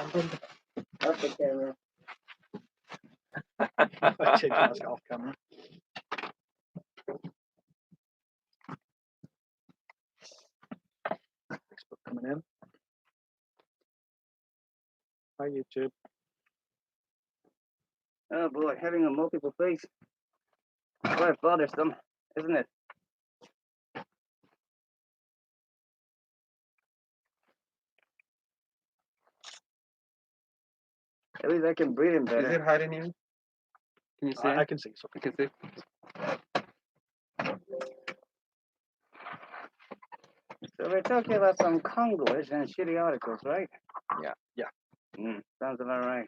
Off the camera. I change mask off camera. Facebook coming in. Hi YouTube. Oh boy, having a multiple face. Quite bothersome, isn't it? At least I can breathe in better. Is it hiding you? Can you see? I can see something. You can see. So we're talking about some Congolese and shitty articles, right? Yeah. Sounds about right.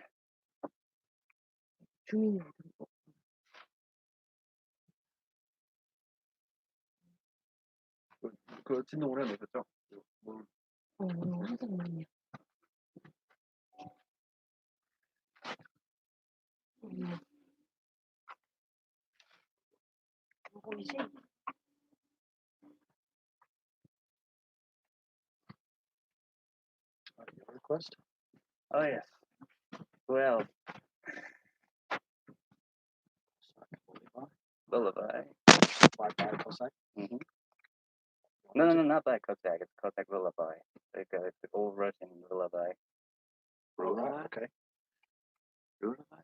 그 진동 오래 내셨죠? 뭐 잠깐만요. 보이지? Your request. Oh yes. Well, Lullaby. Wi-Fi Cossack. Mm-hmm. No, not that Cossack. It's Cossack Lullaby. It's the old Russian lullaby. Okay.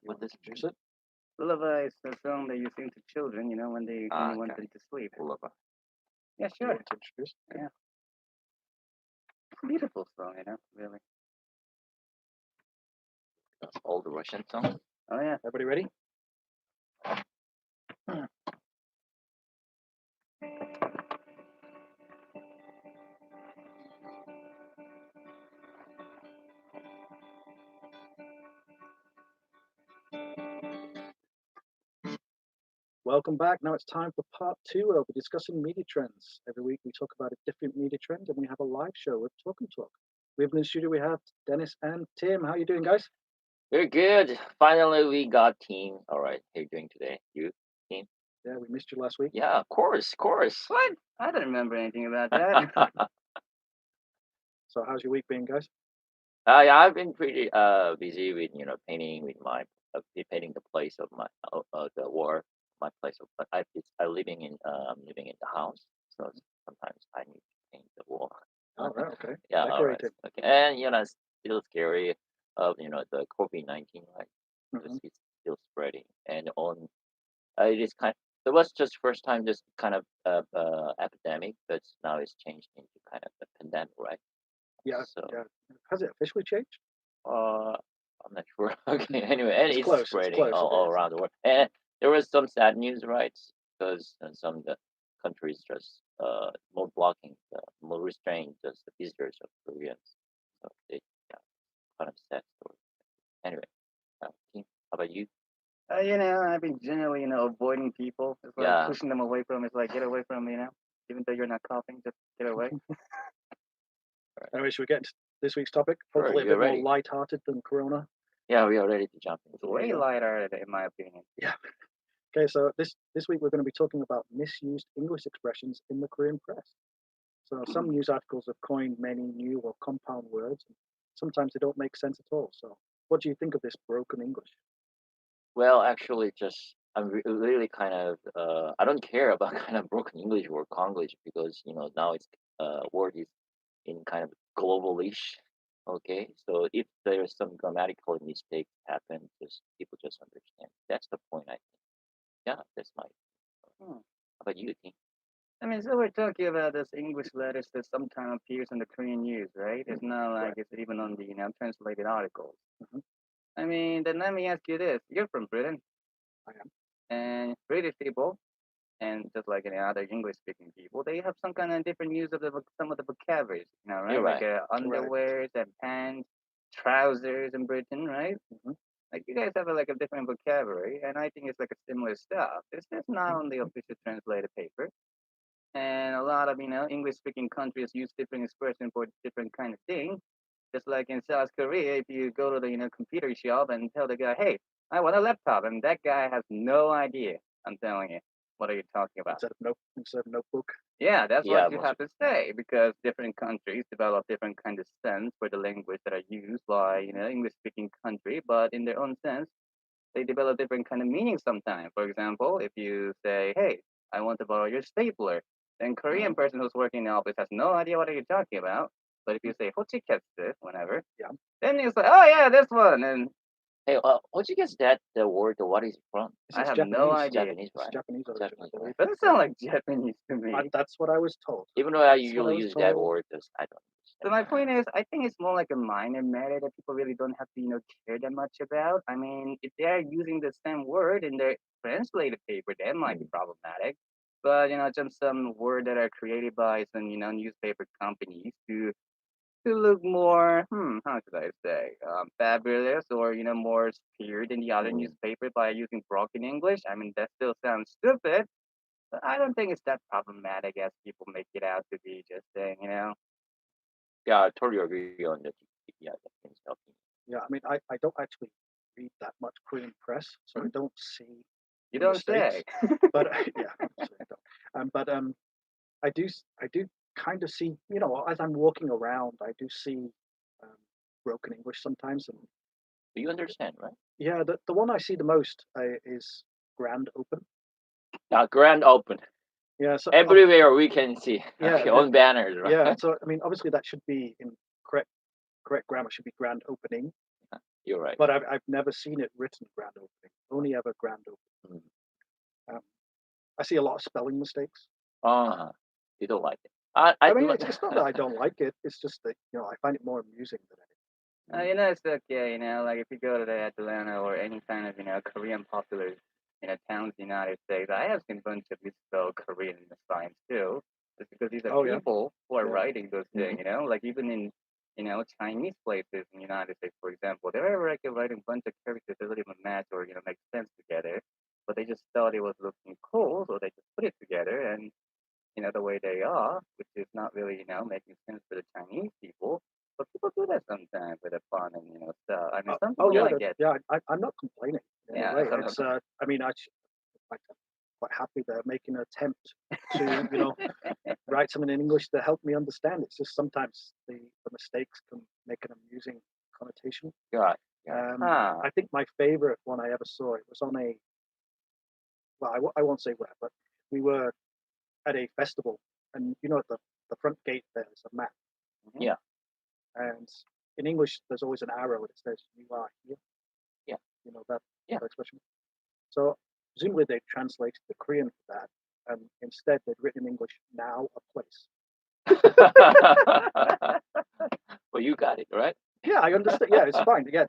What does it Introduce it. Lullaby is the song that you sing to children, you know, when you want okay. them to sleep. Lullaby. Yeah, You sure. want to introduce? Yeah. It's a beautiful song, you know, really. That's all the Russian song. Oh yeah. Everybody ready? Welcome back. Now it's time for part 2 where we'll be discussing media trends. Every week we talk about a different media trend and we have a live show with Talk and Talk. We have in the studio, we have Dennis and Tim. How are you doing, guys? Very good. Finally, we got team. All right, how you doing today? You? Yeah, we missed you last week. Yeah, of course. What? I don't remember anything about that. So how's your week been, guys? Yeah, I've been pretty busy with painting with my painting the place of my the work, my place of. But I'm living in the house, so sometimes I need to paint the wall. All right, okay. Yeah, all right. Decorating. Okay, and it's still scary of the COVID-19, right? Because it's still spreading, and it is it was just first time this kind of epidemic, but now it's changed into kind of a pandemic, right? Yeah, So yeah. Has it officially changed? I'm not sure. Okay, anyway, and It's it's close, it's spreading close, it all is. around the world. And there was some sad news, right? Because some of the countries just more blocking, more restrained the visitors of Koreans. So kind of sad story. Anyway, Kim, how about you? I've been generally, avoiding people. It's like Yeah. pushing them away from. It's like get away from me, even though you're not coughing, just get away. Anyway, should we get into this week's topic? Sure, Hopefully a you're bit ready. more light-hearted than Corona. Yeah, we are ready to jump It's into way it. lighter, in my opinion. Yeah. Okay, so this week we're going to be talking about misused English expressions in the Korean press. So some news articles have coined many new or compound words. And sometimes they don't make sense at all. So what do you think of this broken English? Well, actually, just I'm really kind of I don't care about kind of broken English or Konglish because now it's word is in kind of globalish. Okay, so if there's some grammatical mistake happen, just people just understand. That's the point, I think. Yeah, that's my. Hmm. How about you, think? I mean, so we're talking about this English letters that sometimes appears in the Korean news, right? It's not like it's even on the translated articles. Mhm. I mean, then let me ask you this: you're from Britain, I am. and British people, and just like any other English-speaking people, they have some kind of different use of some of the vocabularies, right? You're Like right. underwears and pants, trousers in Britain, right? Mhm. Like you guys have like a different vocabulary, and I think it's like a similar stuff. It's just not on the official translated paper. And a lot of English speaking countries use different expression for different kind of thing. Just like in South Korea, if you go to the computer shop and tell the guy, hey, I want a laptop, and that guy has no idea, I'm telling you, what are you talking about? Instead of notebook. Yeah, that's Yeah, what you have to say because different countries develop different kind of sense for the language that are used by English speaking country, but in their own sense they develop different kind of meaning sometimes. For example, if you say, "Hey, I want to borrow your stapler," then Korean person who's working in the office has no idea what are you talking about. But if you say "hochiketsu" whenever, Yeah. then it's like, "Oh yeah, this one," and Hey, what'd you guess that the word? What is it from? This I is have Japanese. no idea. Japanese, It's right? Japanese origin, I Japanese, believe. right? Doesn't sound like Japanese to me. That's what I was told. Even though I That's what I usually was use that told. word, because I don't So my understand. point is, I think it's more like a minor matter that people really don't have to, care that much about. I mean, if they're using the same word in their translated paper, that might be problematic. But just some word that are created by some, newspaper companies to look more, how should I say, fabulous or more superior than the other Mm. newspaper by using broken English. I mean, that still sounds stupid, but I don't think it's that problematic as people make it out to be. Just saying. Yeah, I totally agree on that. Yeah, Japanese stuff. Yeah, I mean, I don't actually read that much Korean press, so I don't see You the don't mistakes. say. But yeah, obviously I don't. But I do kind of see, as I'm walking around, I do see um, broken English sometimes, and Do you understand, right? yeah, the one I see the most is grand open. Now, grand open. Yeah, so Everywhere we can see. yeah, Okay, on banners, right? yeah. So I mean, obviously that should be in correct grammar should be grand opening, You're right. but I've never seen it written grand opening. Only ever grand open. Mm. I see a lot of spelling mistakes. Uh-huh. You don't like it. I I do mean, like it's not that I don't like it. It's just that I find it more amusing than anything. It's okay, like if you go to the Atlanta or any kind of, Korean popular, towns in the United States, I have seen a bunch of misspelled Korean signs too. Just because these are Oh yeah, people who are yeah. writing those things, like even in, Chinese places in the United States, for example, they're like writing a bunch of characters that don't even match or, make sense together. But they just thought it was looking cool, so they just put it together and, the way they are, which is not really, making sense for the Chinese people. But people do that sometimes with the fun and stuff. I mean, some Oh people yeah, might get yeah. I'm not complaining in any yeah. way. It's I mean, I'm quite happy they're making an attempt to write something in English to help me understand. It's just sometimes the mistakes can make an amusing connotation. Right. Yeah. I think my favorite one I ever saw, it was on a, well, I won't say where, but we were at a festival, and at the front gate there's a map, Yeah. and in English there's always an arrow that says "you are here." Yeah. You know that, Yeah. that expression. So presumably they translated the Korean for that, and instead they'd written in English "now a place." Well, you got it, right? Yeah, I understand. Yeah, it's fine. Yeah,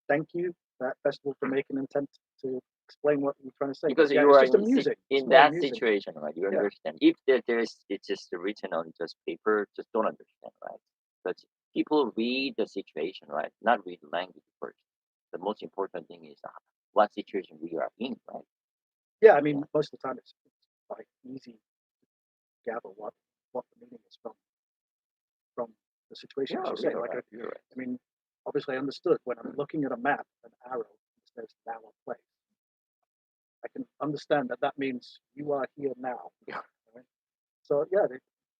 thank you that festival for making an attempt to explain what you're trying to say. Because Yeah, you it's are just amusing. It's in more that amusing. situation, right? You Yeah. understand. If there's it's just written on just paper, just don't understand, right? But people read the situation, right? Not read the language first. The most important thing is what situation we are in, right? Yeah, I mean, most of the time it's quite easy to gather what the meaning is from the situation, as you say. you're Like, right. You're right. I mean, obviously I understood when I'm looking at a map, an arrow says "now a place." I can understand that that means you are here now. Yeah. Right? So yeah,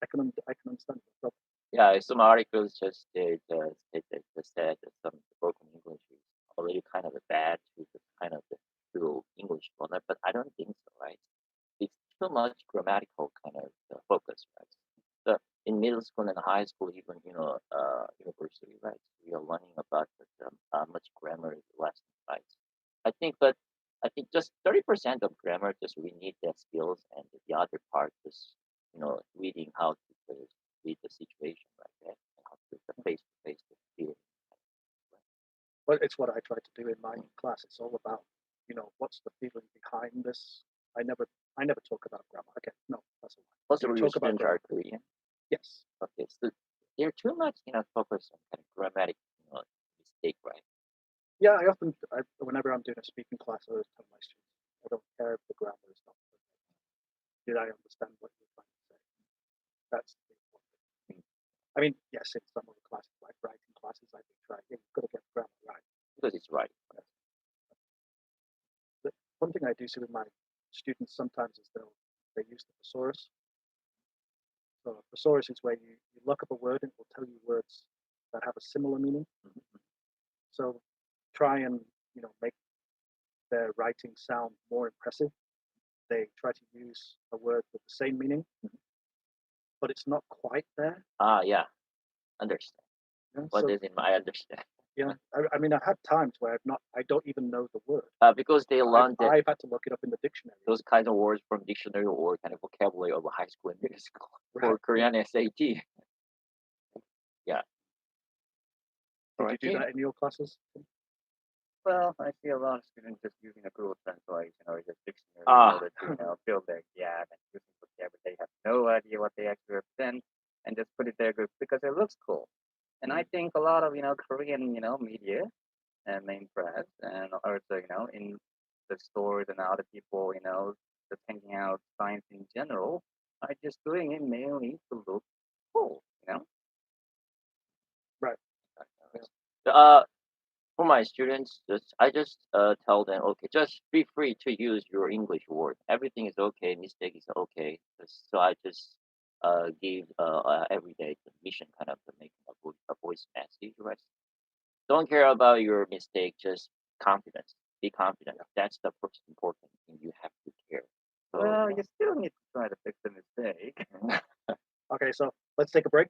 I can understand the problem. Yeah, some articles just said that some broken English is already kind of a bad to the kind of the true English one, but I don't think so, right? It's too much grammatical kind of focus, right? So in middle school and high school, even university, right? We are learning about much grammar lesson, right? I think, but I think just 30% of grammar just we need that skills, and the other part just reading how to read the situation, right? There, and how to the face to face the feeling. But it's what I try to do in my class. It's all about, what's the feeling behind this. I never talk about grammar. Okay, no, that's a lie. Most of We your talk about students are grammar. Korean. Yes. Okay, so they're too much focus on kind of grammatic mistake, right? Yeah, whenever I'm doing a speaking class, I always tell my students, I don't care if the grammar is not perfect. Did I understand what you're trying to say? That's the important thing. I mean, yes, in some of the classes, like writing classes, I do try. Yeah, you've got to get grammar right. Because it's right. The one thing I do see with my students sometimes is they'll they use the thesaurus. So a thesaurus is where you look up a word and it will tell you words that have a similar meaning. So try and make their writing sound more impressive. They try to use a word with the same meaning, but it's not quite there. Yeah, understand. What So is it? I understand. I mean, I've had times where I don't even know the word. Because they learned that I've had to look it up in the dictionary. those kinds of words from dictionary or kind of vocabulary of high school and middle school for Right. Korean SAT. Yeah. Did you do that in your classes? Well, I see a lot of students just using a Google Translation or just dictionary in Ah. order to fill their gap and using vocabulary. They have no idea what they actually represent and just put it there because it looks cool. And I think a lot of Korean media and main press and also in the stores and other people just hanging out science in general are just doing it mainly to look cool. Right. For my students, I just tell them, okay, just be free to use your English word. Everything is okay. Mistake is okay. So I just give every day the mission kind of to make a voice message, right? Don't care about your mistake. Just confidence. Be confident. That's the first important thing you have to care. So, Well, you still need to try to fix the mistake. Okay, so let's take a break.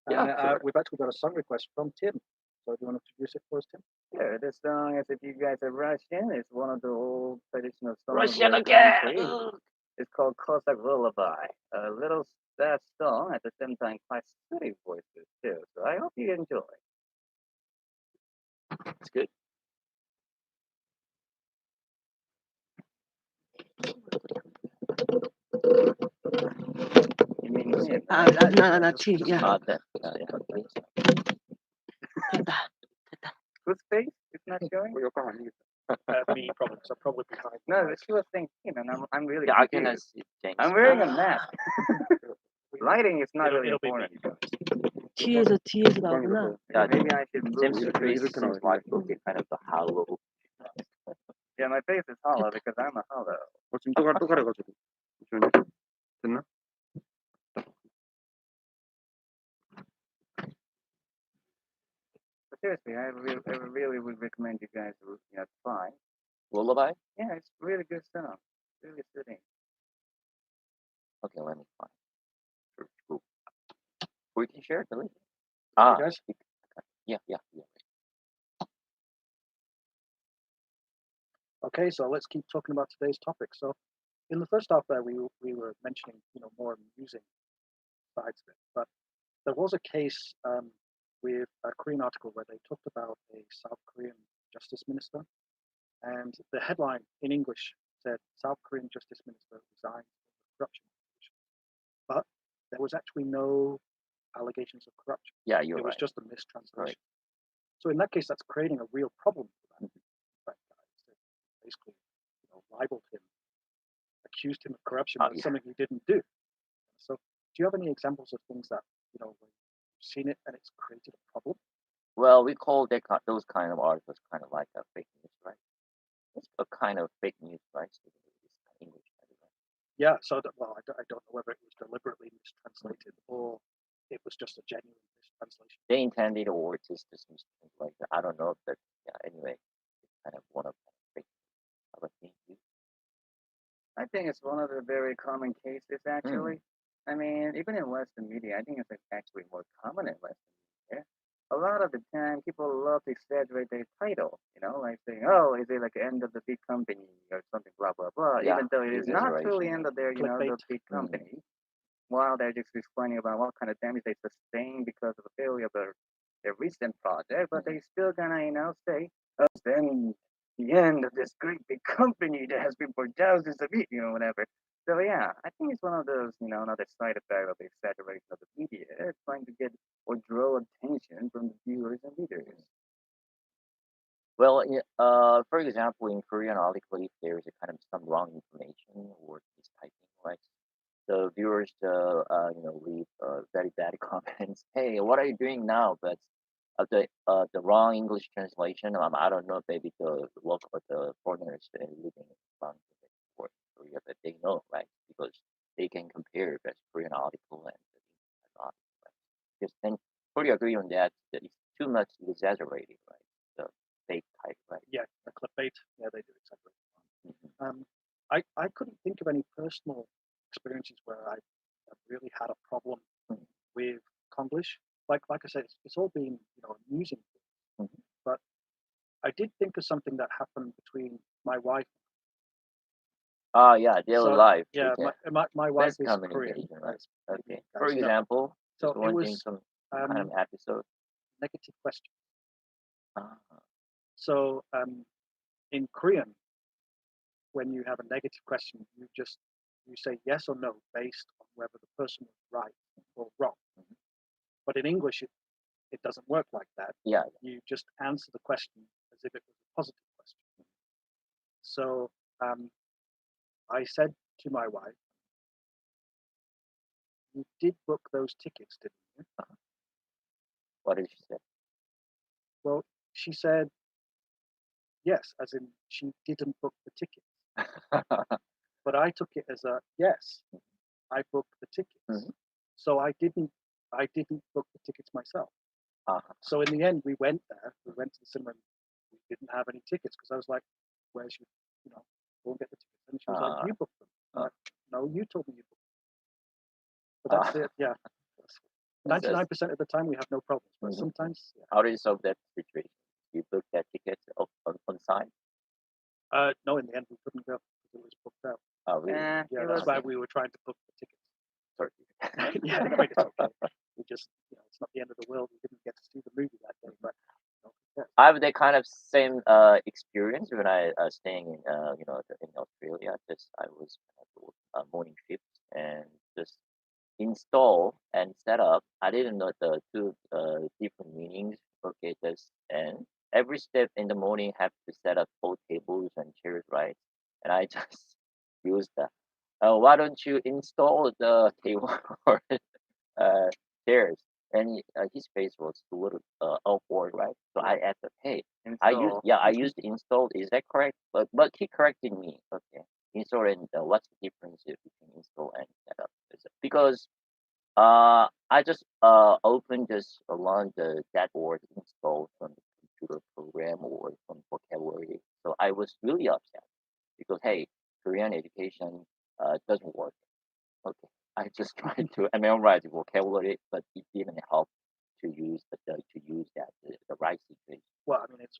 Yeah, And sure. we've actually got a song request from Tim. So do you want to introduce it for us, Tim? Yeah, this song is if you guys are Russian, it's one of the old traditional songs. Russian of the again. country. It's called Cossack Lullaby. A little sad song, at the same time quite soothing voices too. So I hope you enjoy. It's good. You mean him? 아, 나 티, 야. That, 됐다. Whose face is not showing? Me, probably. So probably behind. No, but she was saying him, and I'm really yeah, I can confused. see James. I'm wearing a mask. Lighting is not really it'll be important. 뒤에서 나오구나. Yeah, Maybe I should move. James' face seems like looking kind of the hollow. Yeah, my face is hollow because I'm a hollow. 지금 또 가려가지고. 됐나? But seriously, I really would recommend you guys to try. Lullaby? Yeah, it's really good song. Really soothing. Okay, let me find. Sure, cool. We can share the link. guys? Yeah. Okay, so let's keep talking about today's topic. So in the first half there, we were mentioning more amusing sides of it, but there was a case with a Korean article where they talked about a South Korean justice minister, and the headline in English said South Korean justice minister resigns over corruption allegations. But there was actually no allegations of corruption. Yeah, you're It was right. just a mistranslation. Right. So in that case, that's creating a real problem for that guy. So basically, libeled him, accused him of corruption of something he didn't do. So do you have any examples of things that where you've seen it and it's created a problem? Well, we call those kind of articles kind of like a fake news, right? It's a kind of fake news, right? English, right? Yeah. So I don't know whether it was deliberately mistranslated or it was just a genuine mistranslation. They intended or just like that. I don't know, but yeah. Anyway, it's kind of one of the fake news. How about you? I think it's one of the very common cases actually. I mean, even in Western media, I think it's actually more common in Western media. A lot of the time, people love to exaggerate their title, like saying, "Oh, is it like end of the big company or something?" Blah blah blah. Yeah, even though it is not exaggeration. truly end of their, the Clickbait. big company, while they're just explaining about what kind of damage they sustained because of the failure of their recent project, but they still gonna, say, "Oh, then the end of this great big company that has been for thousands of years," whatever. So yeah, I think it's one of those, another side effect of the exaggeration of the media, trying to get or draw attention from the viewers and readers. Well, for example, in Korean article, if there is a kind of some wrong information or mistyping, right? The viewers, leave very bad comments. Hey, what are you doing now? But the wrong English translation. I don't know, maybe the local the foreigners living in France Korea that they know, right? Because they can compare the Korean article and the English article, right? Because then fully agree on that. That it's too much exaggerated, right? The fake type, right? Yeah, the clickbait. Yeah, they do exactly. Mhm. I couldn't think of any personal experiences where I really had a problem Mhm. with Konglish. Like I said, it's all been amusing, Mhm. but I did think of something that happened between my wife. Ah, yeah, daily So life. yeah, Okay. my wife Best is Korean, communication, right? as maybe Okay. you For guys know. example, So just it wanting was some kind of episode. negative question. Ah, So in Korean, when you have a negative question, you say yes or no based on whether the person was right or wrong. Mhm. But in English, it doesn't work like that. yeah. You just answer the question as if it was a positive question. So I said to my wife, "You did book those tickets, didn't you?" What did she say? Well, she said yes, as in she didn't book the tickets. But I took it as a yes, I booked the tickets. Mhm. So I didn't book the tickets myself. Uh-huh. So in the end, we went there. We went to the cinema. And we didn't have any tickets because I was like, "Where's your, go and get the tickets." And she was like, "You booked them." I'm like, "No, you told me you booked them." But that's it. Yeah. It's 99% of the time we have no problems, but Mhm. sometimes, yeah. How do you solve that situation? You book that ticket on site? No, in the end we couldn't go because it was booked out. Oh, really? Eh, Yeah, it that's was why we were trying to book the tickets. Sorry. Yeah, I mean, it's okay. We just, it's not the end of the world. We didn't get to see the movie that day, but yeah. I have that kind of same experience when I staying in in Australia. Just I was morning shift and just install and set up. I didn't know the two different meanings. Okay, just and every step in the morning have to set up both tables and chairs, right? And I just used that. Why don't you install the table or uh, chairs? And his face was a little awkward, right? So I asked him, "Hey, install. I used installed. Is that correct?" But he corrected me. Okay, install and what's the difference between install and setup? Because I just opened just learn that word install from the computer program or from vocabulary. So I was really upset because hey, Korean education doesn't work. Okay, I just tried to memorize the vocabulary, but it didn't help to use the right situation. Well, I mean, it's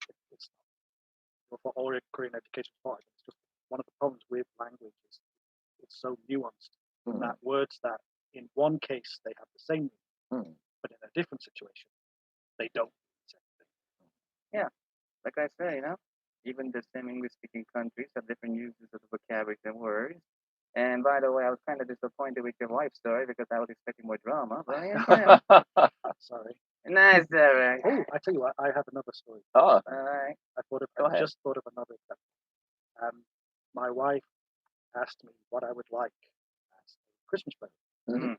for all Korean education part. It's just one of the problems with language is it's so nuanced in Mm, that words that in one case they have the same meaning, mm, but in a different situation they don't mean the same thing. Yeah, like I say, even the same English-speaking countries have different uses of the vocabulary and words. And by the way, I was kind of disappointed with your wife's story because I was expecting more drama. But Sorry. nice, alright. Oh, I tell you what, I have another story. oh, Alright. go I ahead. just thought of another example. My wife asked me what I would like as a Christmas present. Mhm.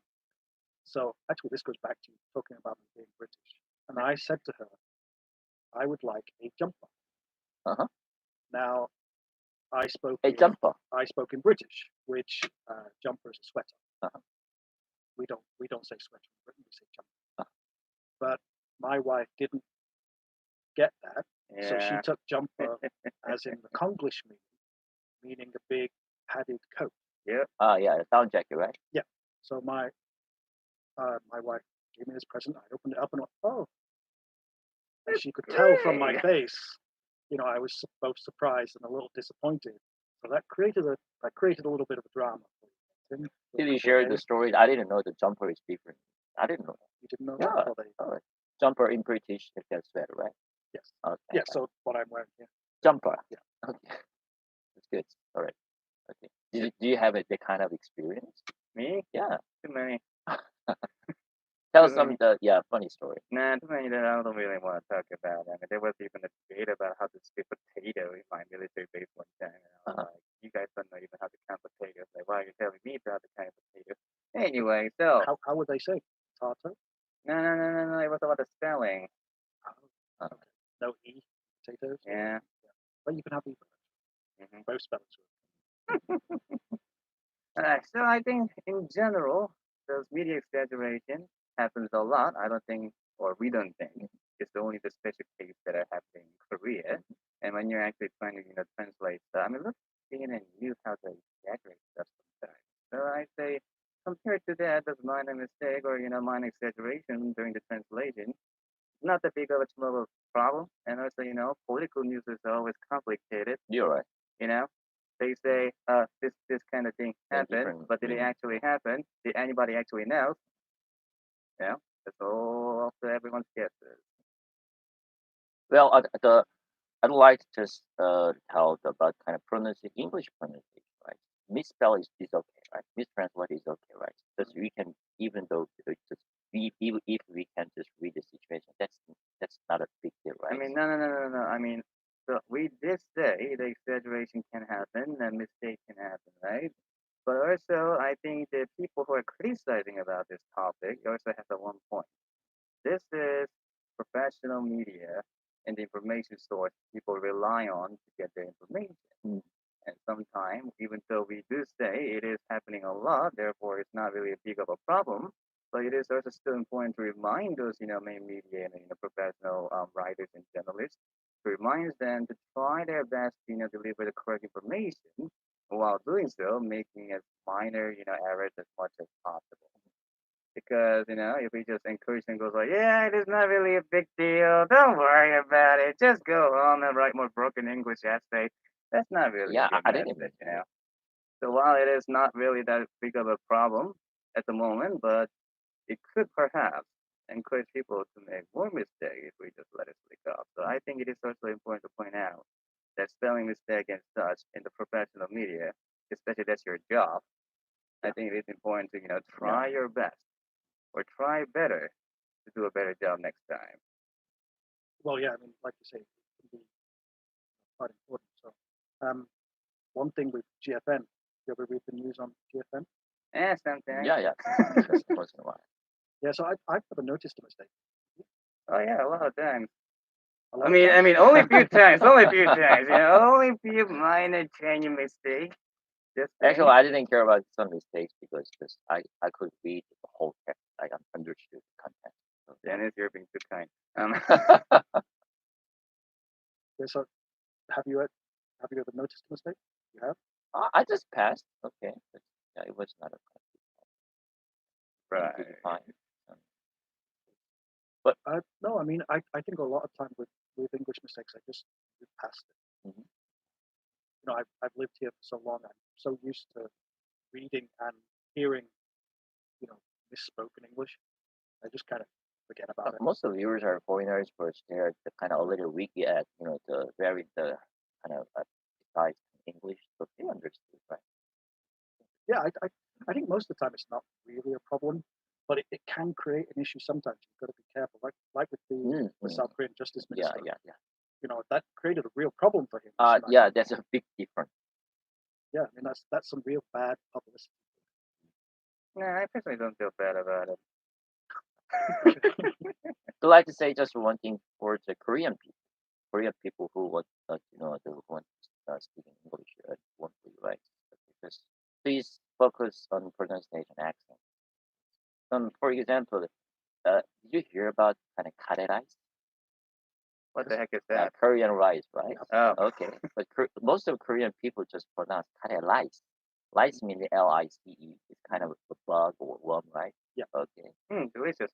So actually, this goes back to talking about me being British. And I said to her, I would like a jumper. Uh-huh. Now, I spoke A in jumper. British, which jumper is a sweater. Uh-huh. We don't say sweater in Britain. We say jumper. Uh-huh. But my wife didn't get that, so she Yeah. took jumper as in the Konglish meaning a big padded coat. Yep. Yeah, the down jacket, right? Yeah. So my wife gave me this present. I opened it up and went, oh, and she could tell from my Great. face, I was both surprised and a little disappointed. So that created a little bit of a drama. For Did a you couple share of the days. story? I didn't know the jumper is different. I didn't know. You didn't know that? Yeah. Well, there you go. All right. Jumper in British, that's sweater, right? Yes. Okay. Yeah. So what I'm wearing here. Jumper. Yeah. Okay. That's good. All right. Okay. Do you have that kind of experience? Me? Yeah. Too many. Tell Too some many. funny story. Nah, too many that I don't really want to talk about. I mean, there was even a debate about how to split potato in my military base one time. And I was Uh-huh. like, you guys don't know even how to count potatoes. Like, why are you telling me how to count potatoes? Anyway, so, How would they say tartar? no. It was about the spelling. Uh, Okay. No e potatoes. Yeah. But you can have either. Hmm. Both spellings work. So I think in general, those media exaggeration happens a lot. I don't think, or we don't think, it's only the special case that are happening in Korea. And when you're actually trying to, translate stuff, I mean, look, CNN News how they exaggerate stuff sometimes. So I say, compared to that, that's minor mistake or, minor exaggeration during the translation, not that big of a small problem. And also, political news is always complicated. You're right. You know, they say, this kind of thing Yeah, happened, different. but did it actually happen? Did anybody actually know? You know, that's all up to everyone's guesses. Well, I'd like to just tell about kind of pronunciation, English pronunciation, right? Misspell is okay, right? Mistranslate is okay, right? Because we can, even though just even if we can just read the situation, that's not a big deal, I right? mean, no. I mean, so we did say the exaggeration can happen and mistake can happen, right? But also, I think the people who are criticizing about this topic also have the one point. This is professional media and the information source people rely on to get their information. Mm. And sometimes, even though we do say it is happening a lot, therefore it's not really a big of a problem, but it is also still important to remind those, main media and professional writers and journalists, to remind them to try their best, deliver the correct information, while doing so, making as minor, errors as much as possible. Because, if we just encourage them, goes like, yeah, it is not really a big deal. Don't worry about it. Just go home and write more broken English essay. That's not really a Yeah, good I didn't. message. So while it is not really that big of a problem at the moment, but it could perhaps encourage people to make more mistakes if we just let it slip off. So I think it is also important to point out that spelling mistake and such in the professional media, especially that's your job, I think it is important to, try your best or try better to do a better job next time. Well, yeah, I mean, like you say, it can be quite important. So, one thing with GFN, you ever read the news on GFN? Sometimes. Yeah. Just once in a while. Yeah, so I've never noticed a mistake. Oh yeah, a lot of times. A lot I of mean, times. only a few times, only a few times. Only a few minor tiny mistakes. Just Actually, I didn't care about some mistakes because just I could read the whole text. I understood the content. So, Dennis, you're being too kind. Yeah, so have you ever noticed a mistake? You have? I just passed. Okay, but yeah, it was not a Right. completely fine. Um, No, I mean, I think a lot of time with English mistakes, I just move past it. Mhm. You know, I've lived here for so long. I'm so used to reading and hearing, misspoken English. I just kind of forget about it. Most of the viewers are foreigners, but they're kind of a little weak at the kind of precise English, so they understood, right? Yeah, I think most of the time it's not really a problem, but it can create an issue sometimes. You've got to be careful. Like with the South Korean Justice Yeah, Minister, yeah. that created a real problem for him. Yeah, that's a big difference. Yeah, I mean that's some real bad publicity. No, I personally don't feel bad about it. So, like to say just one thing for the Korean people who want, they want speaking English fluently, right? Just please focus on pronunciation accent. For example, did you hear about kind of kare rice? What the heck is that? Korean rice, right? Oh, Okay, but most of Korean people just pronounce kare rice. Lice means Lice. It's kind of a bug or worm, right? Yeah. Okay. delicious.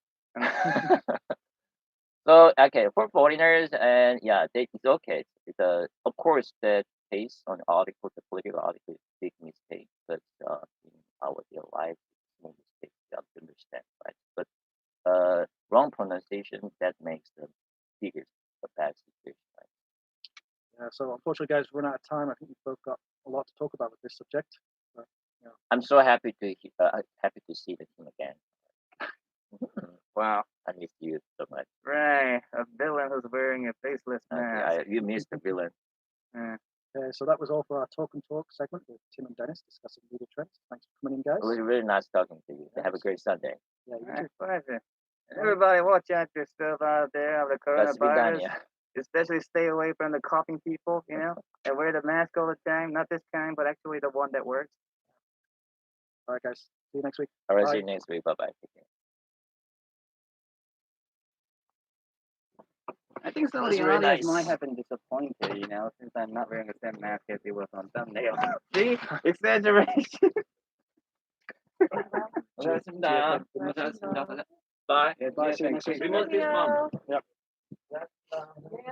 So okay, for foreigners and it's okay. It's of course that based on article, the political article is big mistake, but in our real life, it's small mistake. You have to understand, right? But wrong pronunciation that makes the biggest bad situation, right? Yeah, so unfortunately, guys, we're run out of time. I think we've both got a lot to talk about with this subject. But, I'm so happy to see the team again. Wow. I miss you so much. Right. A villain who's wearing a faceless mask. You missed the villain. so that was all for our Talk and Talk segment with Tim and Dennis discussing media trends. Thanks for coming in, guys. It was really nice talking to you. Have a great Sunday. Yeah, you My too. pleasure. Everybody watch out yourself out there of the Kasih coronavirus. ya. Especially stay away from the coughing people, you know, and wear the mask all the time. Not this kind, but actually the one that works. All right, guys. See you next week. All right, Bye. see you next week. Bye bye. I think some of That's the very audience nice. might have been disappointed, you know, since I'm not wearing the same mask as it was on thumbnail. See? Exaggeration. 고생하셨습니다. 고생하셨습니다. Bye. Yeah, Bye. See you thanks. next week. Remote this month. Yep. 안녕히